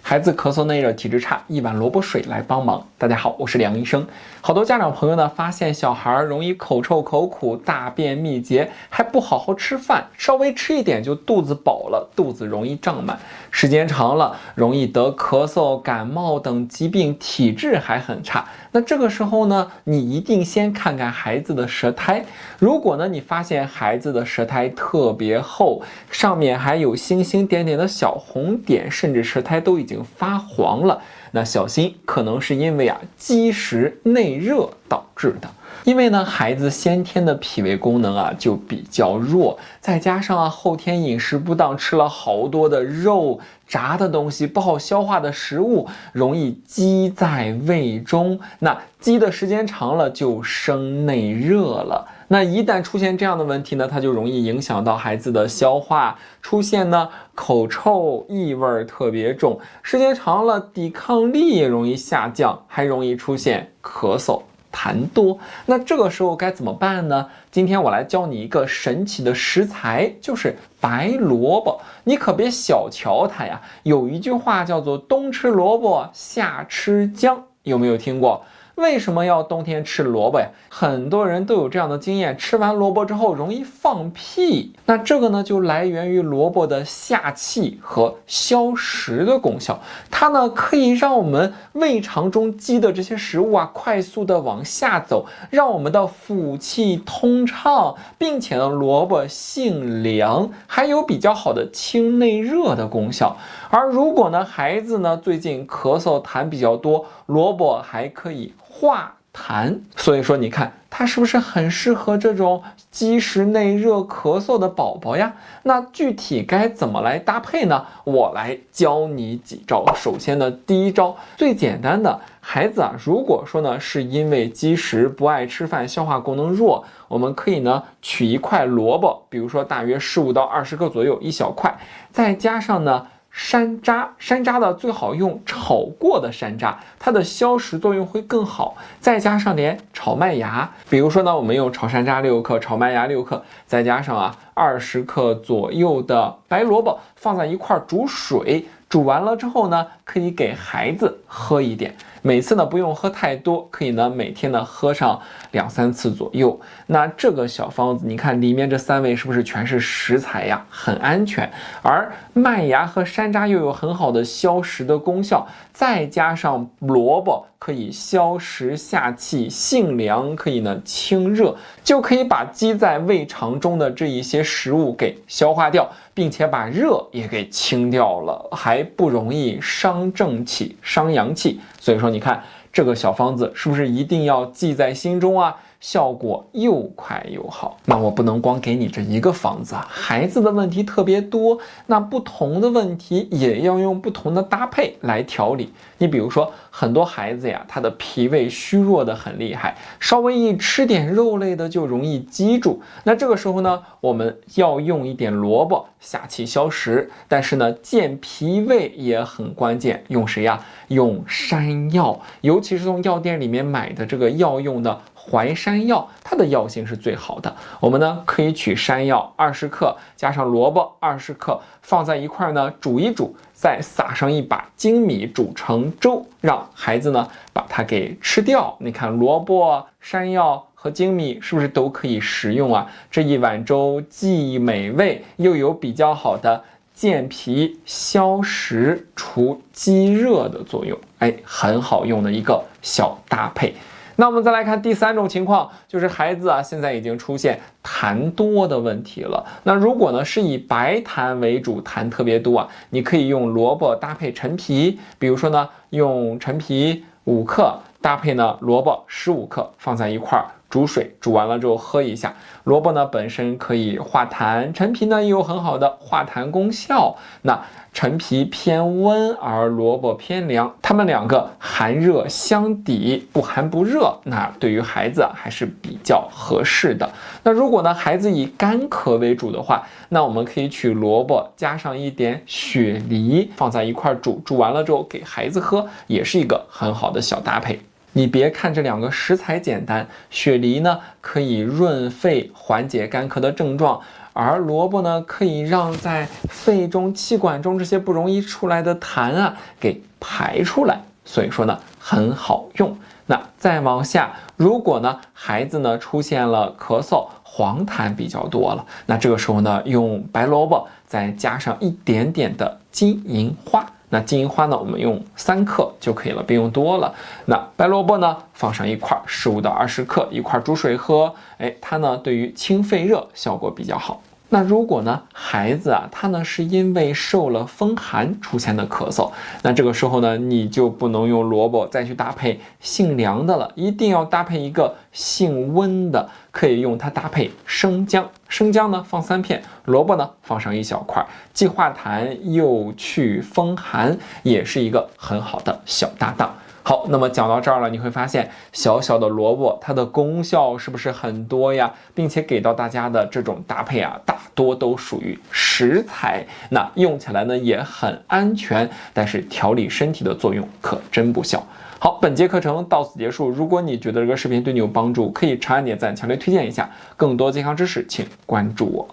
孩子咳嗽内热体质差，一碗萝卜水来帮忙。大家好，我是梁医生。好多家长朋友呢，发现小孩容易口臭口苦，大便秘结，还不好好吃饭，稍微吃一点就肚子饱了，肚子容易胀满，时间长了容易得咳嗽、感冒等疾病，体质还很差。那这个时候呢，你一定先看看孩子的舌苔。如果呢，你发现孩子的舌苔特别厚，上面还有星星点点的小红点，甚至舌苔都已经发黄了，那小心可能是因为积食内热导致的。因为呢，孩子先天的脾胃功能就比较弱，再加上后天饮食不当，吃了好多的肉、炸的东西，不好消化的食物，容易积在胃中。那积的时间长了，就生内热了。那一旦出现这样的问题呢，它就容易影响到孩子的消化，出现呢口臭、异味特别重，时间长了抵抗力也容易下降，还容易出现咳嗽、痰多。那这个时候该怎么办呢？今天我来教你一个神奇的食材，就是白萝卜。你可别小瞧它呀，有一句话叫做冬吃萝卜夏吃姜，有没有听过？为什么要冬天吃萝卜呀？很多人都有这样的经验，吃完萝卜之后容易放屁。那这个呢，就来源于萝卜的下气和消食的功效。它呢，可以让我们胃肠中积的这些食物快速的往下走，让我们的腑气通畅，并且呢，萝卜性凉，还有比较好的清内热的功效。而如果呢，孩子呢最近咳嗽痰比较多，萝卜还可以化痰，所以说你看它是不是很适合这种积食内热咳嗽的宝宝呀？那具体该怎么来搭配呢？我来教你几招。首先呢，第一招最简单的，孩子如果说呢是因为积食不爱吃饭，消化功能弱，我们可以呢取一块萝卜，比如说大约15到20克左右，一小块，再加上呢山楂，山楂的最好用炒过的山楂，它的消食作用会更好。再加上点炒麦芽，比如说呢，我们用炒山楂6克，炒麦芽6克，再加上20克左右的白萝卜，放在一块煮水，煮完了之后呢，可以给孩子喝一点。每次呢不用喝太多，可以呢每天呢喝上2-3次左右。那这个小方子，你看里面这3味是不是全是食材呀？很安全。而麦芽和山楂又有很好的消食的功效，再加上萝卜可以消食下气，性凉，可以呢清热，就可以把积在胃肠中的这一些食物给消化掉，并且把热也给清掉了，还不容易伤正气、伤阳气。所以说你看这个小方子是不是一定要记在心中效果又快又好。那我不能光给你这一个方子孩子的问题特别多，那不同的问题也要用不同的搭配来调理。你比如说很多孩子他的脾胃虚弱的很厉害，稍微一吃点肉类的就容易积住。那这个时候呢，我们要用一点萝卜下气消食，但是呢健脾胃也很关键。用谁呀？用山药，尤其是从药店里面买的这个药用的淮山药，它的药性是最好的。我们呢可以取山药20克，加上萝卜20克，放在一块呢煮一煮，再撒上一把粳米煮成粥，让孩子呢把它给吃掉。你看萝卜、山药和粳米是不是都可以食用这一碗粥既美味，又有比较好的健脾消食除积热的作用，很好用的一个小搭配。那我们再来看第3种情况，就是孩子现在已经出现痰多的问题了。那如果呢是以白痰为主，痰特别多你可以用萝卜搭配陈皮，比如说呢用陈皮5克搭配呢萝卜15克，放在一块煮水，煮完了之后喝一下。萝卜呢本身可以化痰，陈皮呢也有很好的化痰功效。那陈皮偏温，而萝卜偏凉，它们2个寒热相抵，不寒不热，那对于孩子还是比较合适的。那如果呢孩子以干咳为主的话，那我们可以取萝卜加上一点雪梨，放在一块煮，煮完了之后给孩子喝，也是一个很好的小搭配。你别看这2个食材简单，雪梨呢可以润肺，缓解干咳的症状，而萝卜呢可以让在肺中、气管中这些不容易出来的痰啊给排出来，所以说呢很好用。那再往下，如果呢孩子呢出现了咳嗽、黄痰比较多了，那这个时候呢用白萝卜再加上一点点的金银花。那金银花呢，我们用3克就可以了，别用多了。那白萝卜呢，放上一块15到20克，一块煮水喝，它呢对于清肺热效果比较好。那如果呢孩子啊，他呢是因为受了风寒出现的咳嗽，那这个时候呢你就不能用萝卜再去搭配性凉的了，一定要搭配一个性温的，可以用它搭配生姜。生姜呢放3片，萝卜呢放上1小块，既化痰又去风寒，也是一个很好的小搭档。好，那么讲到这儿了，你会发现小小的萝卜它的功效是不是很多呀？并且给到大家的这种搭配啊，大多都属于食材，那用起来呢也很安全，但是调理身体的作用可真不小。好，本节课程到此结束。如果你觉得这个视频对你有帮助，可以长按点赞，强烈推荐一下。更多健康知识，请关注我。